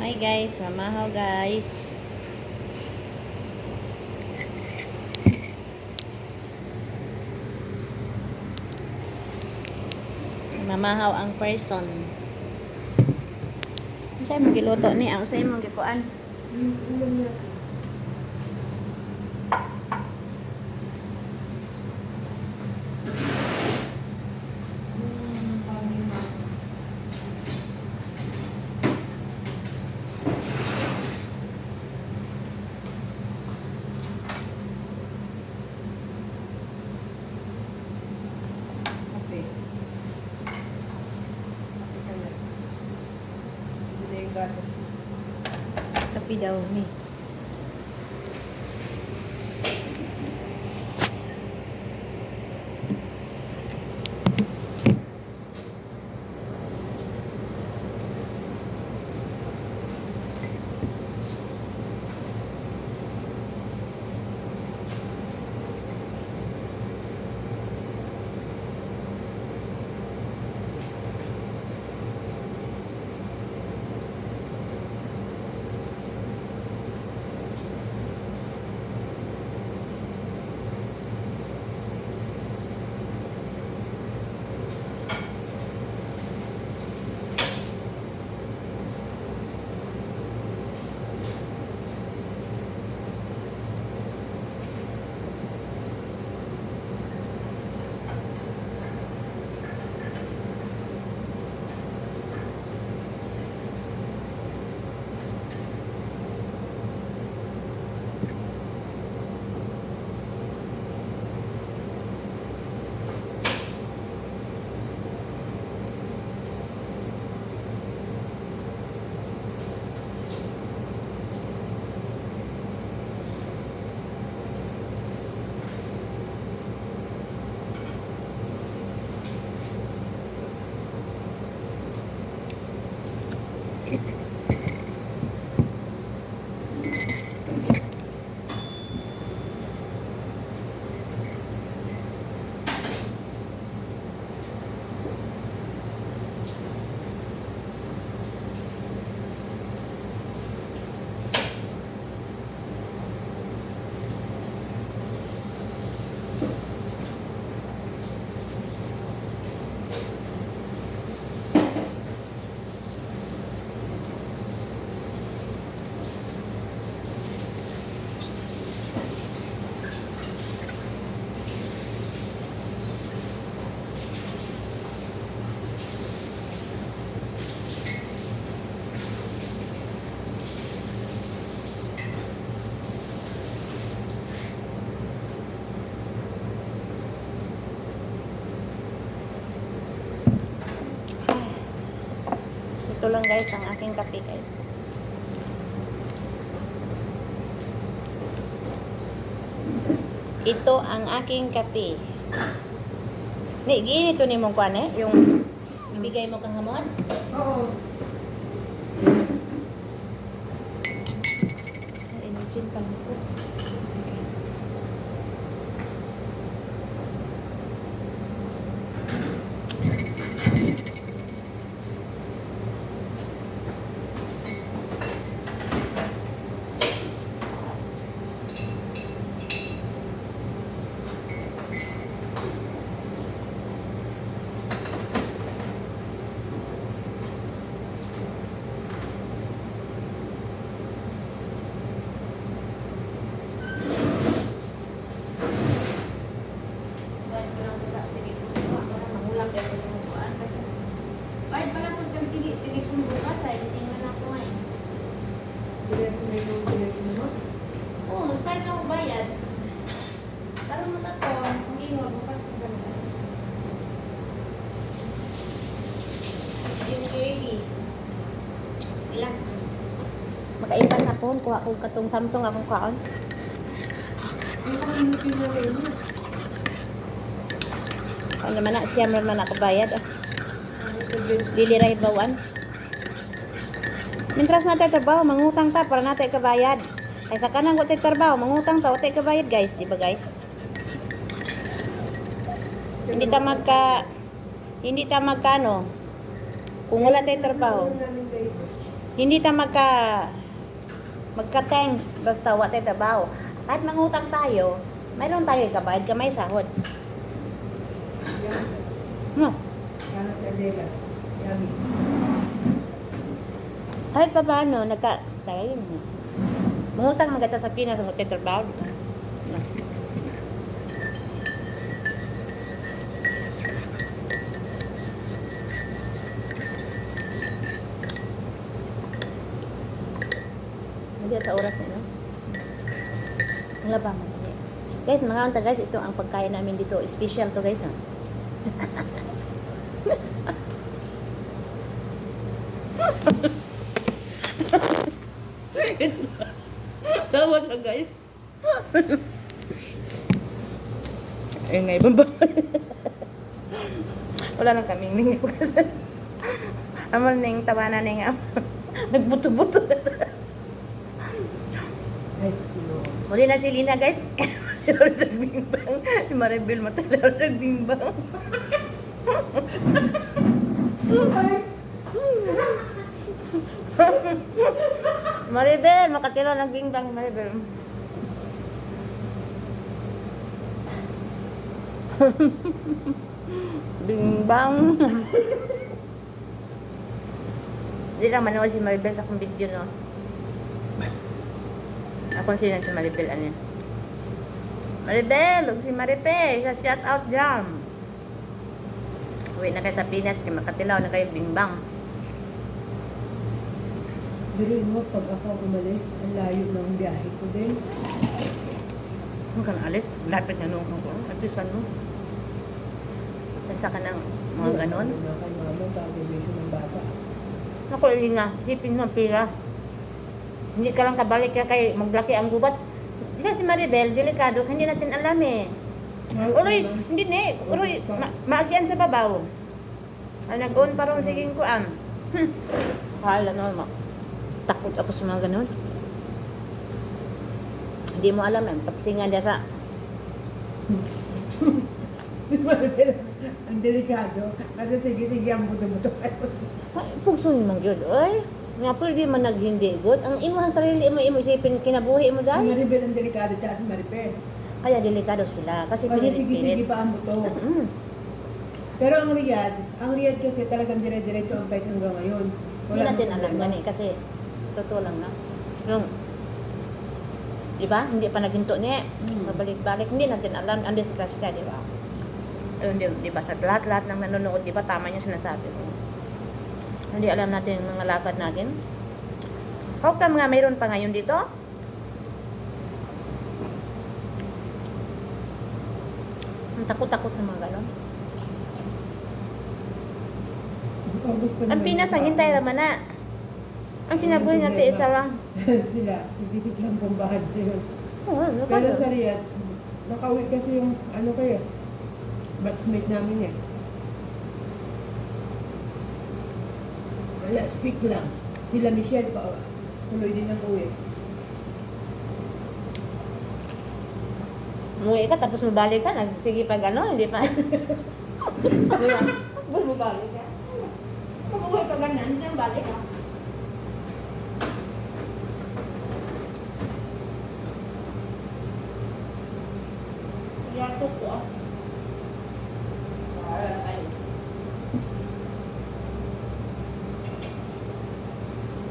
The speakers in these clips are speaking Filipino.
Hi guys, mamahaw guys. Mamahaw ang person. Sa'yo mong giluto ni, ang sa'yo mong gikuan. Kapi daw ni. Ito lang guys ang aking kape guys. Ito ang aking kape. Ni, ginito ni mong kwan yung ibigay mo kang hamon? Oo. Imagine pa ko. Makaimpas na po, kuha ko katong Samsung akong kaon. Kung naman na siya naman ako bayad. Diliray bawan. Mintras natin trabaho, mangutang ta para natin kabayad. Ay sa kanang ko trabaho, mangutang ta, natin kabayad guys, di ba guys? Hindi ta magkano. Kung wala tayong trabaho. Hindi ta magka-thanks basta what ay trabaho. Kahit mangutang tayo, mayroon tayo ikabayad ka may sahod. Yan. No. Sana sa Adela. Yummy. Kahit pa paano, tayo mo. Mangutang magata sa Pinas ang utay trabaho. No. Hindi sa oras na, no? Wala pa man. Guys, mga anta guys, ito ang pagkain namin dito. Special to guys, ha? Tawa siya guys. Ayun nga, ibang ba? Wala nang kaming ning kasi. Amal ning tawanan ning nagbuto-buto. Ay, susunod. Muli na si Lina guys. Matalaw sa bimbang. Si Maribel matalaw sa bimbang. Maribel, makatilo ng bimbang Maribel. Bimbang. Hindi lang manood si Maribel sa akong video, no? Ako sinan si Maribel, ano yun? Maribel, huwag si Maripe, sa shout out dyan. Uwi na kayo sa Pinas, kay makatilaw na kayo bimbang. Pero mo, pag ako umalis, ang layo ng biyahe ko din. Huwag ka na alis, lapit na nung ako. At least ano? Nasa ka ng mga ganon. Ano na kay mama, pag-ibig ng bata. Naku, Lina, hipin mo ang pila. Hindi ka lang kabalik ka kay maglaki ang gubat. Isa si Maribel, delikado, hindi natin alam eh. Uroy, hindi na eh. Uroy, maagyan sa babaw. Ay, nag-on pa rin siging kuan. Kala no, takot ako sa mga ganun. Hindi mo alam eh, papsingan dia sa... Ang delikado. Kasi sige-sige ang buto-buto. Ay, pugso naman yun, oy. Nga po, di man naghindi good. Ang imuhang sarili mo, isipin, kinabuhi mo Si dahil. Maribel ang delikado, tsaka si Maribel. Kaya delikado sila. Kasi Kasi sige-sige pinilit-pilit. pa ang buto. Mm. Pero ang Riyadh kasi talagang dire-diretso ang fight hanggang ngayon. Hindi natin alam gani kasi totoo lang na. Yung, di ba? Hindi pa naghinto niya. Mabalik-balik. Hindi natin alam. Ang discuss siya, di ba? Ayun, di ba? Sa lahat-lahat ng nanonood, di ba? Tama niya sinasabi ko. Hindi alam natin yung mga lakad natin. How come nga mayroon pa ngayon dito? Ang takot ako sa mga ganon. Ang Pinas, ang hintay raman na. Ang sinabuhay natin isa lang. Sila, sige-sige ang pambahan yun. Oo, Pero sa Riyadh, nakauwi kasi yung ano kayo, batchmate namin eh. Wala, speak lang. Sila Michelle pa, tuloy din ang uwi. Umuwi ka, tapos mabalik ka. Sige pa gano'n, hindi pa. Bumabalik ka. Umuwi pa gano'n, hindi na balik ka. Yato ko ah.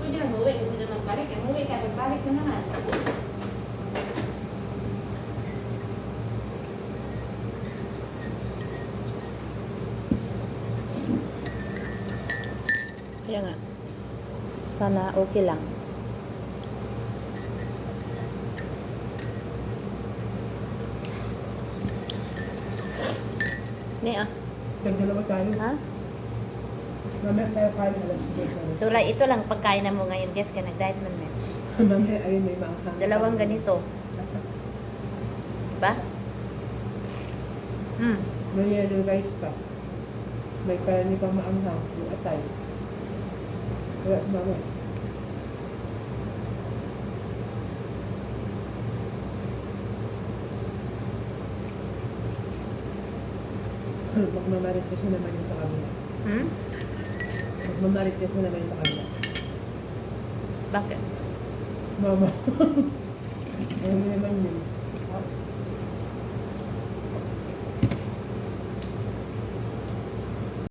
Pwede na umuwi, pwede na magbalik. Umuwi ka, magbalik ka naman. Kaya nga, sana okay lang. Ni ah. Nagdalawa tayo. Ha? Mamaya tayo kain alam. Ito lang pagkain na mo ngayon, guys, kaya nag-diet man men. Mamaya ayun may maanghang. Dalawang ganito. Diba? May yellow rice pa. May karani pang maanghang. Yung atay. Kaya mamaya. Magmamarit kasi naman yung sa kabila. Hmm? Magmamarit kasi naman yung sa kabila. Bakit? Mama. Ano naman yun?